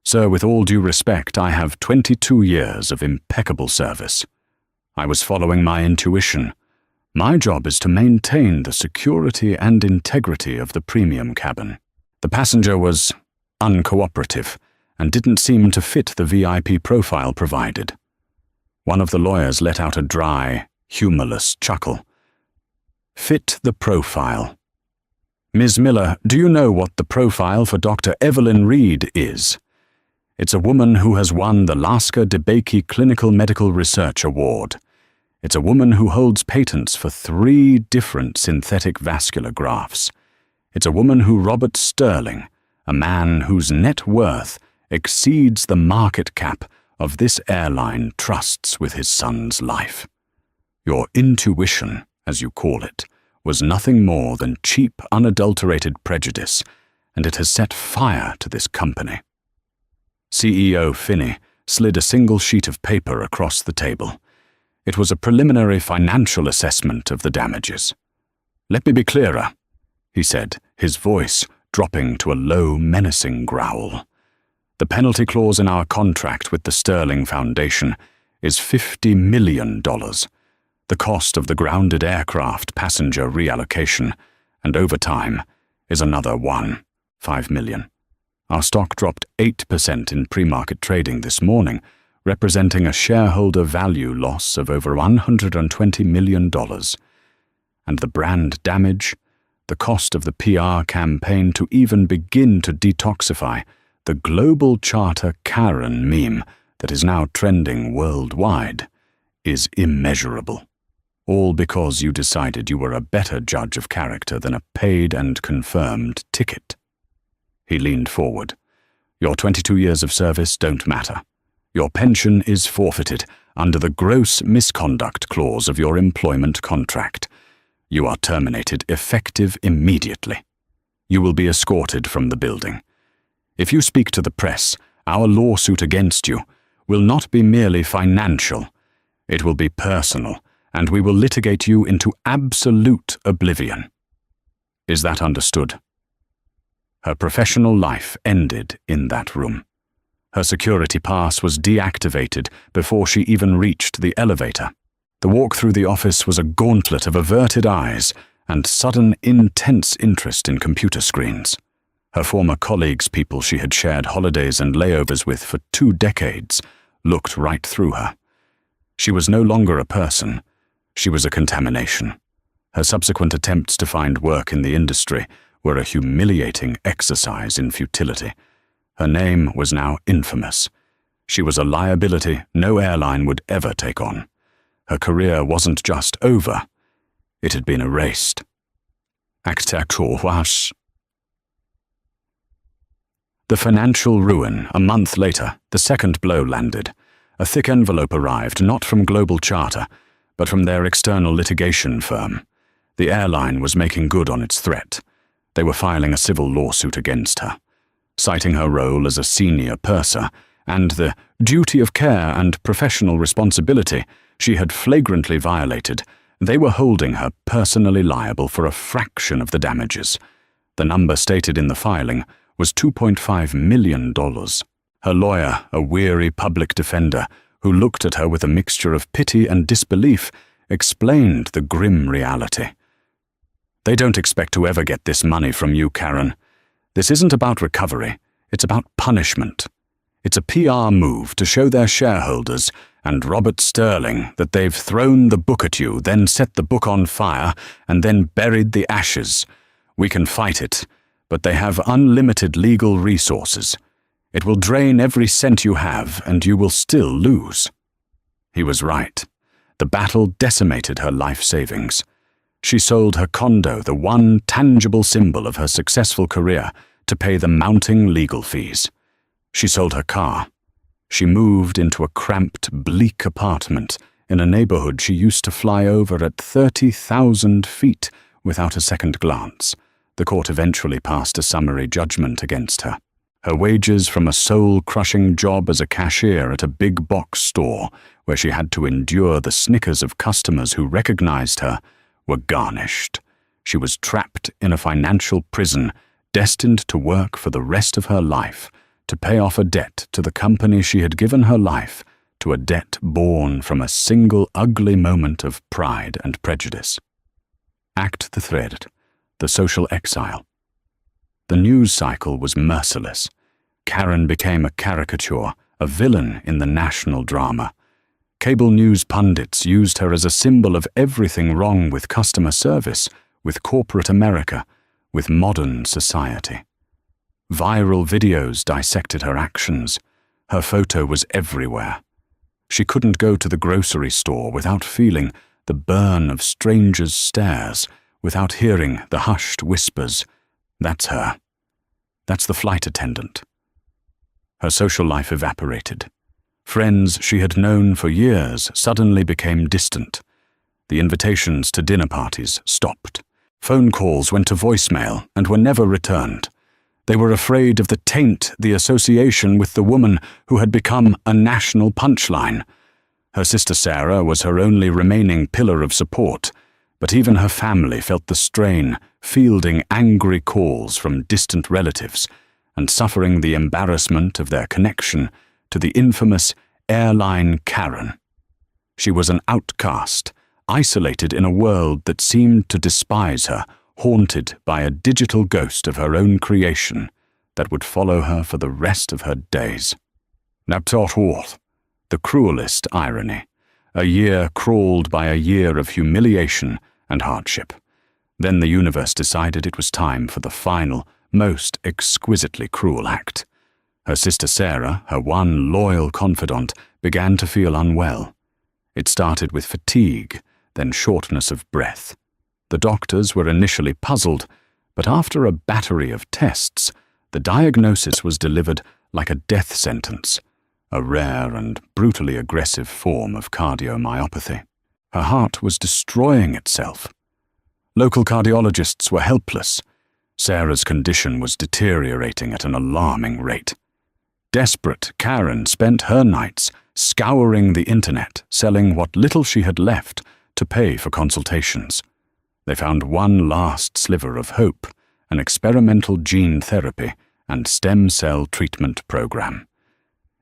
Sir, with all due respect, I have 22 years of impeccable service. I was following my intuition. My job is to maintain the security and integrity of the premium cabin. The passenger was uncooperative and didn't seem to fit the VIP profile provided. One of the lawyers let out a dry, humorless chuckle. Fit the profile. Ms. Miller, do you know what the profile for Dr. Evelyn Reed is? It's a woman who has won the Lasker DeBakey Clinical Medical Research Award. It's a woman who holds patents for 3 different synthetic vascular grafts. It's a woman who Robert Sterling, a man whose net worth exceeds the market cap of this airline, trusts with his son's life. Your intuition, as you call it, was nothing more than cheap, unadulterated prejudice, and it has set fire to this company. CEO Finney slid a single sheet of paper across the table. It was a preliminary financial assessment of the damages. Let me be clearer, he said, his voice dropping to a low, menacing growl. The penalty clause in our contract with the Sterling Foundation is $50 million. The cost of the grounded aircraft passenger reallocation and overtime is another $5 million. Our stock dropped 8% in pre-market trading this morning, representing a shareholder value loss of over $120 million. And the brand damage, the cost of the PR campaign to even begin to detoxify the global charter Karen meme that is now trending worldwide, is immeasurable. All because you decided you were a better judge of character than a paid and confirmed ticket. He leaned forward. Your 22 years of service don't matter. Your pension is forfeited under the gross misconduct clause of your employment contract. You are terminated effective immediately. You will be escorted from the building. If you speak to the press, our lawsuit against you will not be merely financial. It will be personal, and we will litigate you into absolute oblivion. Is that understood? Her professional life ended in that room. Her security pass was deactivated before she even reached the elevator. The walk through the office was a gauntlet of averted eyes and sudden, intense interest in computer screens. Her former colleagues, people she had shared holidays and layovers with for 2 decades, looked right through her. She was no longer a person. She was a contamination. Her subsequent attempts to find work in the industry were a humiliating exercise in futility. Her name was now infamous. She was a liability no airline would ever take on. Her career wasn't just over. It had been erased. The financial ruin. A month later, the second blow landed. A thick envelope arrived, not from Global Charter, but from their external litigation firm. The airline was making good on its threat. They were filing a civil lawsuit against her, citing her role as a senior purser and the duty of care and professional responsibility she had flagrantly violated. They were holding her personally liable for a fraction of the damages. The number stated in the filing was $2.5 million. Her lawyer, a weary public defender who looked at her with a mixture of pity and disbelief, explained the grim reality. "They don't expect to ever get this money from you, Karen. This isn't about recovery, it's about punishment. It's a PR move to show their shareholders and Robert Sterling that they've thrown the book at you, then set the book on fire, and then buried the ashes. We can fight it, but they have unlimited legal resources. It will drain every cent you have, and you will still lose." He was right. The battle decimated her life savings. She sold her condo, the one tangible symbol of her successful career, to pay the mounting legal fees. She sold her car. She moved into a cramped, bleak apartment in a neighborhood she used to fly over at 30,000 feet without a second glance. The court eventually passed a summary judgment against her. Her wages from a soul-crushing job as a cashier at a big box store, where she had to endure the snickers of customers who recognized her, were garnished. She was trapped in a financial prison, destined to work for the rest of her life, to pay off a debt to the company she had given her life, to a debt born from a single ugly moment of pride and prejudice. Act the thread, the social exile. The news cycle was merciless. Karen became a caricature, a villain in the national drama. Cable news pundits used her as a symbol of everything wrong with customer service, with corporate America, with modern society. Viral videos dissected her actions. Her photo was everywhere. She couldn't go to the grocery store without feeling the burn of strangers' stares, without hearing the hushed whispers. That's her. That's the flight attendant. Her social life evaporated. Friends she had known for years suddenly became distant. The invitations to dinner parties stopped. Phone calls went to voicemail and were never returned. They were afraid of the taint, the association with the woman who had become a national punchline. Her sister Sarah was her only remaining pillar of support, but even her family felt the strain, fielding angry calls from distant relatives and suffering the embarrassment of their connection to the infamous airline Karen. She was an outcast, isolated in a world that seemed to despise her, haunted by a digital ghost of her own creation that would follow her for the rest of her days. The cruelest irony. A year crawled by a year of humiliation and hardship. Then the universe decided it was time for the final, most exquisitely cruel act. Her sister Sarah, her one loyal confidant, began to feel unwell. It started with fatigue, then shortness of breath. The doctors were initially puzzled, but after a battery of tests, the diagnosis was delivered like a death sentence, a rare and brutally aggressive form of cardiomyopathy. Her heart was destroying itself. Local cardiologists were helpless. Sarah's condition was deteriorating at an alarming rate. Desperate, Karen spent her nights scouring the internet, selling what little she had left to pay for consultations. They found one last sliver of hope, an experimental gene therapy and stem cell treatment program.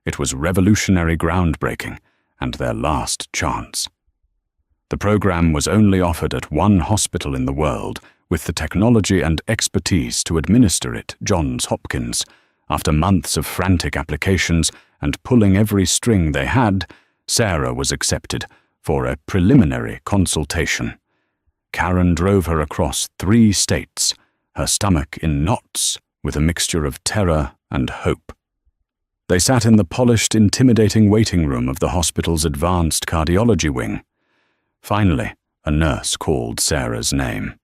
It was revolutionary groundbreaking and their last chance. The program was only offered at one hospital in the world with the technology and expertise to administer it, Johns Hopkins. After months of frantic applications and pulling every string they had, Sarah was accepted for a preliminary consultation. Karen drove her across 3 states, her stomach in knots with a mixture of terror and hope. They sat in the polished, intimidating waiting room of the hospital's advanced cardiology wing. Finally, a nurse called Sarah's name.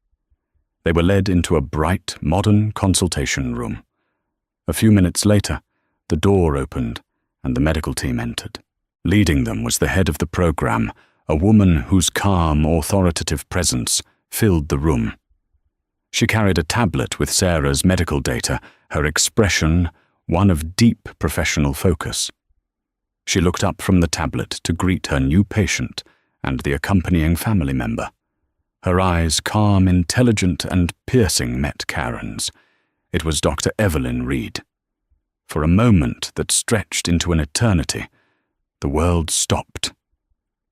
They were led into a bright, modern consultation room. A few minutes later, the door opened and the medical team entered. Leading them was the head of the program, a woman whose calm, authoritative presence filled the room. She carried a tablet with Sarah's medical data, her expression one of deep professional focus. She looked up from the tablet to greet her new patient and the accompanying family member. Her eyes, calm, intelligent, and piercing, met Karen's. It was Dr. Evelyn Reed. For a moment that stretched into an eternity, the world stopped.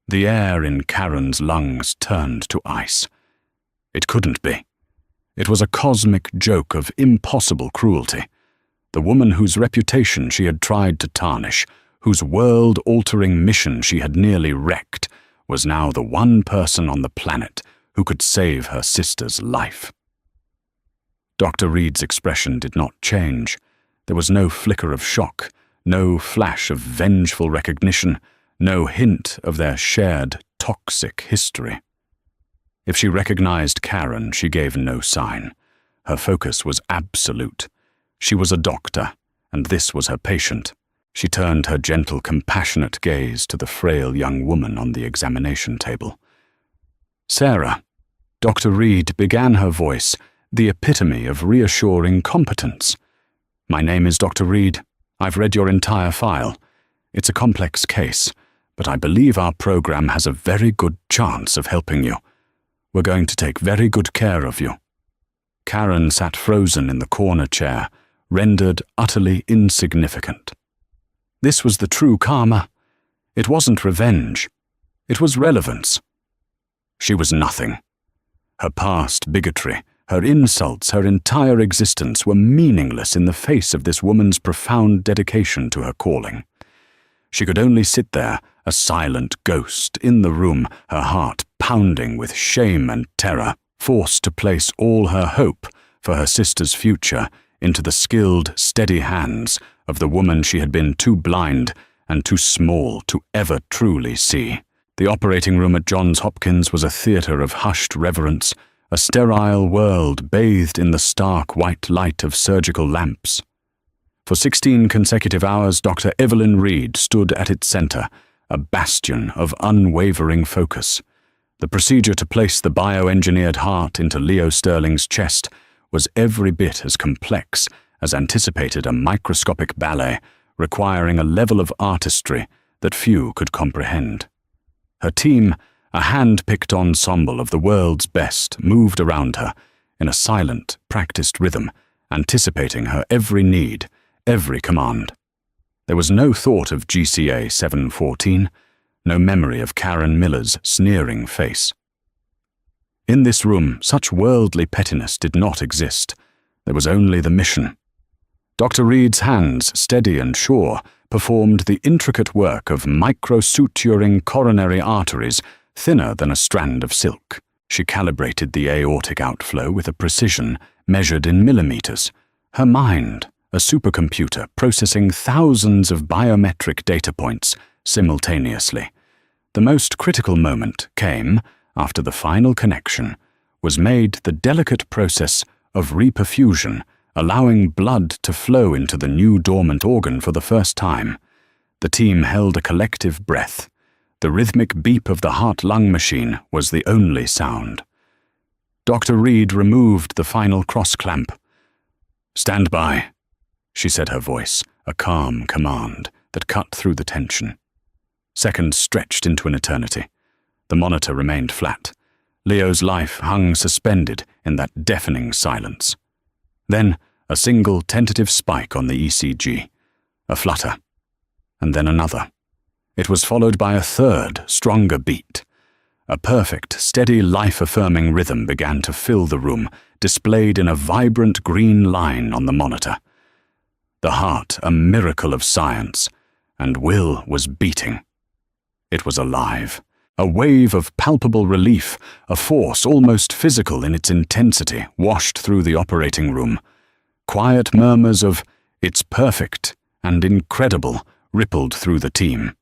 The air in Karen's lungs turned to ice. It couldn't be. It was a cosmic joke of impossible cruelty. The woman whose reputation she had tried to tarnish, whose world-altering mission she had nearly wrecked, was now the one person on the planet who could save her sister's life. Dr. Reed's expression did not change. There was no flicker of shock, no flash of vengeful recognition, no hint of their shared toxic history. If she recognized Karen, she gave no sign. Her focus was absolute. She was a doctor, and this was her patient. She turned her gentle, compassionate gaze to the frail young woman on the examination table. Sarah, Dr. Reed began her voice, the epitome of reassuring competence. My name is Dr. Reed. I've read your entire file. It's a complex case, but I believe our program has a very good chance of helping you. We're going to take very good care of you. Karen sat frozen in the corner chair, rendered utterly insignificant. This was the true karma. It wasn't revenge. It was relevance. She was nothing. Her past bigotry, her insults, her entire existence were meaningless in the face of this woman's profound dedication to her calling. She could only sit there, a silent ghost, in the room, her heart pounding with shame and terror, forced to place all her hope for her sister's future into the skilled, steady hands of the woman she had been too blind and too small to ever truly see. The operating room at Johns Hopkins was a theater of hushed reverence, a sterile world bathed in the stark white light of surgical lamps. For 16 consecutive hours, Dr. Evelyn Reed stood at its center, a bastion of unwavering focus. The procedure to place the bioengineered heart into Leo Sterling's chest was every bit as complex as anticipated a microscopic ballet, requiring a level of artistry that few could comprehend. Her team, a hand-picked ensemble of the world's best, moved around her in a silent, practiced rhythm, anticipating her every need, every command. There was no thought of GCA 714, no memory of Karen Miller's sneering face. In this room, such worldly pettiness did not exist. There was only the mission. Dr. Reed's hands, steady and sure, performed the intricate work of micro-suturing coronary arteries thinner than a strand of silk. She calibrated the aortic outflow with a precision measured in millimeters. Her mind, a supercomputer processing thousands of biometric data points simultaneously. The most critical moment came after the final connection was made the delicate process of reperfusion, allowing blood to flow into the new dormant organ for the first time. The team held a collective breath. The rhythmic beep of the heart-lung machine was the only sound. Dr. Reed removed the final cross-clamp. "Stand by," she said, her voice, a calm command that cut through the tension. Seconds stretched into an eternity. The monitor remained flat. Leo's life hung suspended in that deafening silence. Then, a single tentative spike on the ECG. A flutter. and then another. It was followed by a third, stronger beat. A perfect, steady, life-affirming rhythm began to fill the room, displayed in a vibrant green line on the monitor. The heart, a miracle of science, and Will was beating. It was alive. A wave of palpable relief, a force almost physical in its intensity, washed through the operating room. Quiet murmurs of, "It's perfect," and "incredible," rippled through the team.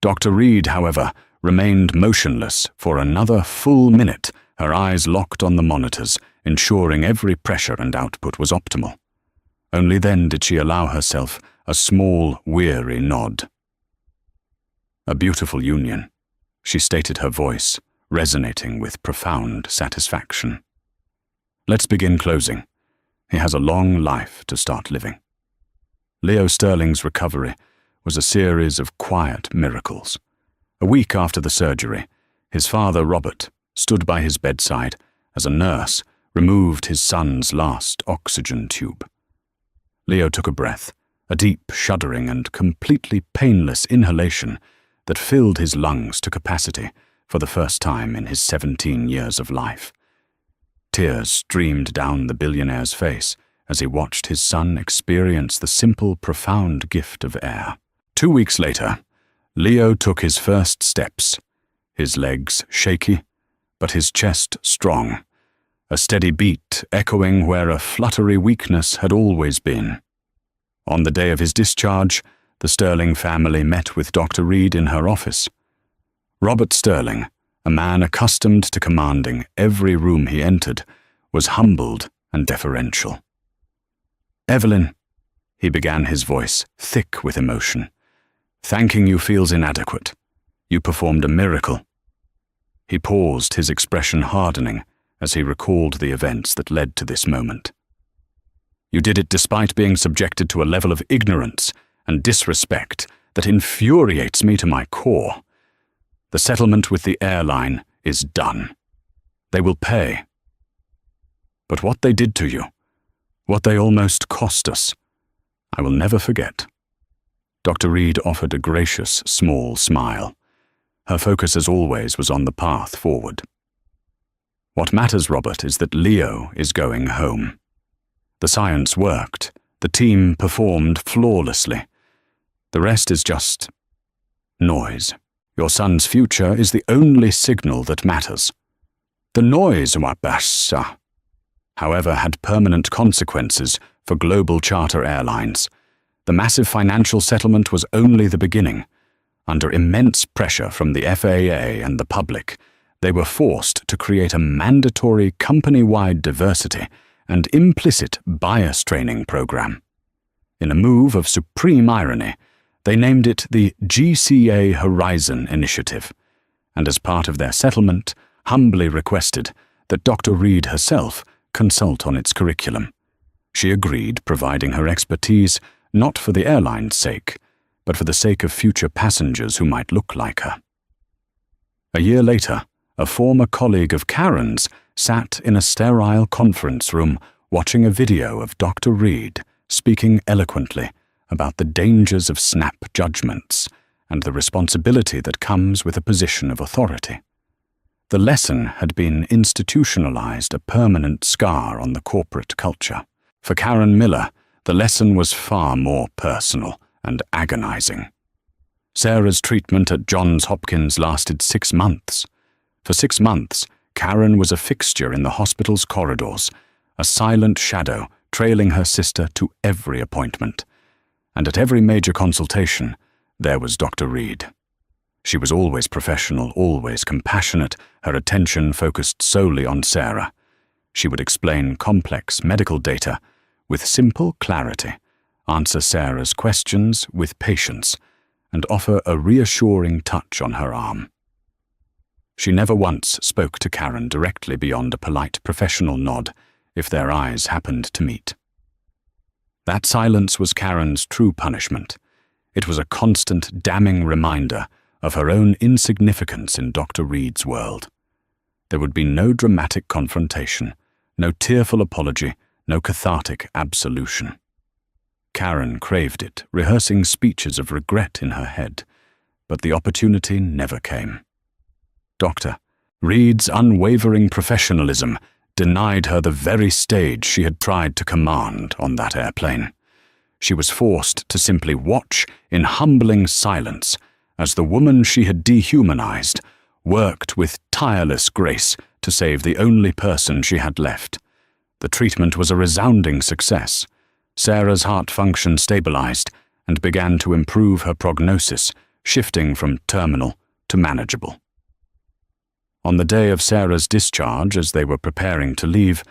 Dr. Reed, however, remained motionless for another full minute, her eyes locked on the monitors, ensuring every pressure and output was optimal. Only then did she allow herself a small, weary nod. "A beautiful union," she stated, her voice resonating with profound satisfaction. "Let's begin closing. He has a long life to start living." Leo Sterling's recovery was a series of quiet miracles. A week after the surgery, his father, Robert, stood by his bedside as a nurse removed his son's last oxygen tube. Leo took a breath, a deep, shuddering and completely painless inhalation that filled his lungs to capacity for the first time in his 17 years of life. Tears streamed down the billionaire's face as he watched his son experience the simple, profound gift of air. 2 weeks later, Leo took his first steps, his legs shaky, but his chest strong, a steady beat echoing where a fluttery weakness had always been. On the day of his discharge, the Sterling family met with Dr. Reed in her office. Robert Sterling, a man accustomed to commanding every room he entered, was humbled and deferential. "Evelyn," he began, his voice thick with emotion, "thanking you feels inadequate. You performed a miracle." He paused, his expression hardening as he recalled the events that led to this moment. "You did it despite being subjected to a level of ignorance and disrespect that infuriates me to my core. The settlement with the airline is done. They will pay. But what they did to you, what they almost cost us, I will never forget." Dr. Reed offered a gracious, small smile. Her focus, as always, was on the path forward. "What matters, Robert, is that Leo is going home. The science worked. The team performed flawlessly. The rest is just noise. Your son's future is the only signal that matters." The noise, however, had permanent consequences for global charter airlines. The massive financial settlement was only the beginning. Under immense pressure from the FAA and the public, they were forced to create a mandatory company-wide diversity and implicit bias training program. In a move of supreme irony, they named it the GCA Horizon Initiative, and as part of their settlement, humbly requested that Dr. Reed herself consult on its curriculum. She agreed, providing her expertise not for the airline's sake, but for the sake of future passengers who might look like her. A year later, a former colleague of Karen's sat in a sterile conference room watching a video of Dr. Reed speaking eloquently about the dangers of snap judgments and the responsibility that comes with a position of authority. The lesson had been institutionalized, a permanent scar on the corporate culture. For Karen Miller, the lesson was far more personal and agonizing. Sarah's treatment at Johns Hopkins lasted 6 months. For 6 months, Karen was a fixture in the hospital's corridors, a silent shadow trailing her sister to every appointment. And at every major consultation, there was Dr. Reed. She was always professional, always compassionate, her attention focused solely on Sarah. She would explain complex medical data with simple clarity, answer Sarah's questions with patience, and offer a reassuring touch on her arm. She never once spoke to Karen directly beyond a polite professional nod if their eyes happened to meet. That silence was Karen's true punishment. It was a constant, damning reminder of her own insignificance in Dr. Reed's world. There would be no dramatic confrontation, no tearful apology, no cathartic absolution. Karen craved it, rehearsing speeches of regret in her head, but the opportunity never came. Dr. Reed's unwavering professionalism denied her the very stage she had tried to command on that airplane. She was forced to simply watch in humbling silence as the woman she had dehumanized worked with tireless grace to save the only person she had left. The treatment was a resounding success. Sarah's heart function stabilized and began to improve her prognosis, shifting from terminal to manageable. On the day of Sarah's discharge, as they were preparing to leave,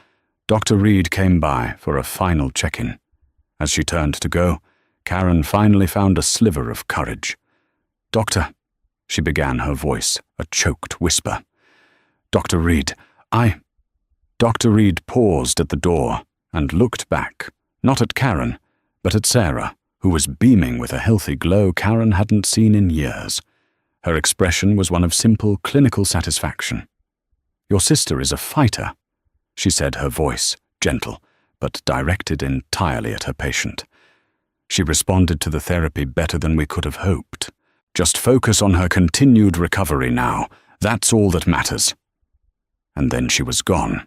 Dr. Reed came by for a final check-in. As she turned to go, Karen finally found a sliver of courage. "Doctor," she began, her voice a choked whisper. "Dr. Reed, Dr. Reed paused at the door and looked back, not at Karen, but at Sarah, who was beaming with a healthy glow Karen hadn't seen in years. Her expression was one of simple, clinical satisfaction. "Your sister is a fighter," she said, her voice gentle, but directed entirely at her patient. "She responded to the therapy better than we could have hoped. Just focus on her continued recovery now. That's all that matters." And then she was gone.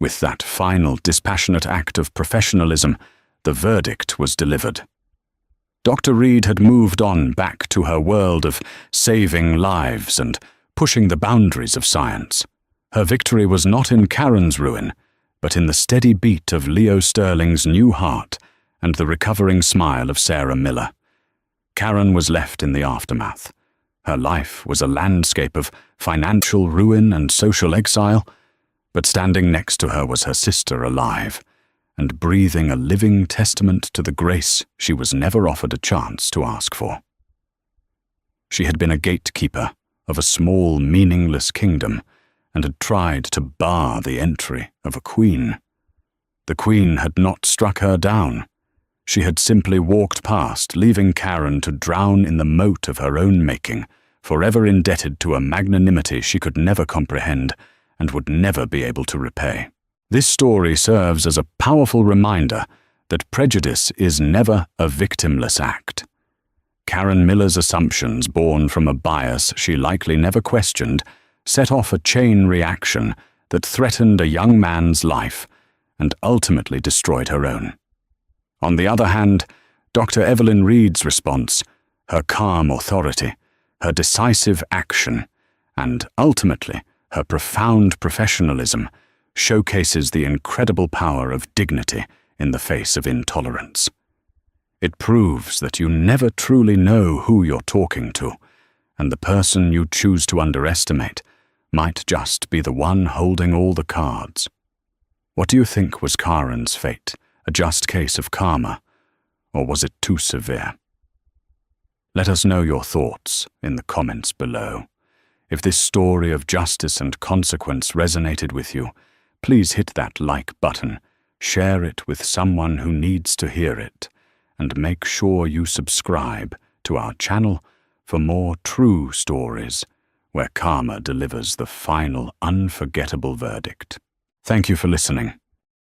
With that final, dispassionate act of professionalism, the verdict was delivered. Dr. Reed had moved on back to her world of saving lives and pushing the boundaries of science. Her victory was not in Karen's ruin, but in the steady beat of Leo Sterling's new heart and the recovering smile of Sarah Miller. Karen was left in the aftermath. Her life was a landscape of financial ruin and social exile, but standing next to her was her sister alive, and breathing a living testament to the grace she was never offered a chance to ask for. She had been a gatekeeper of a small, meaningless kingdom, and had tried to bar the entry of a queen. The queen had not struck her down. She had simply walked past, leaving Karen to drown in the moat of her own making, forever indebted to a magnanimity she could never comprehend and would never be able to repay. This story serves as a powerful reminder that prejudice is never a victimless act. Karen Miller's assumptions, born from a bias she likely never questioned, set off a chain reaction that threatened a young man's life and ultimately destroyed her own. On the other hand, Dr. Evelyn Reed's response, her calm authority, her decisive action, and ultimately her profound professionalism showcases the incredible power of dignity in the face of intolerance. It proves that you never truly know who you're talking to, and the person you choose to underestimate might just be the one holding all the cards. What do you think was Karen's fate? A just case of karma, or was it too severe? Let us know your thoughts in the comments below. If this story of justice and consequence resonated with you, please hit that like button, share it with someone who needs to hear it, and make sure you subscribe to our channel for more true stories where karma delivers the final unforgettable verdict. Thank you for listening.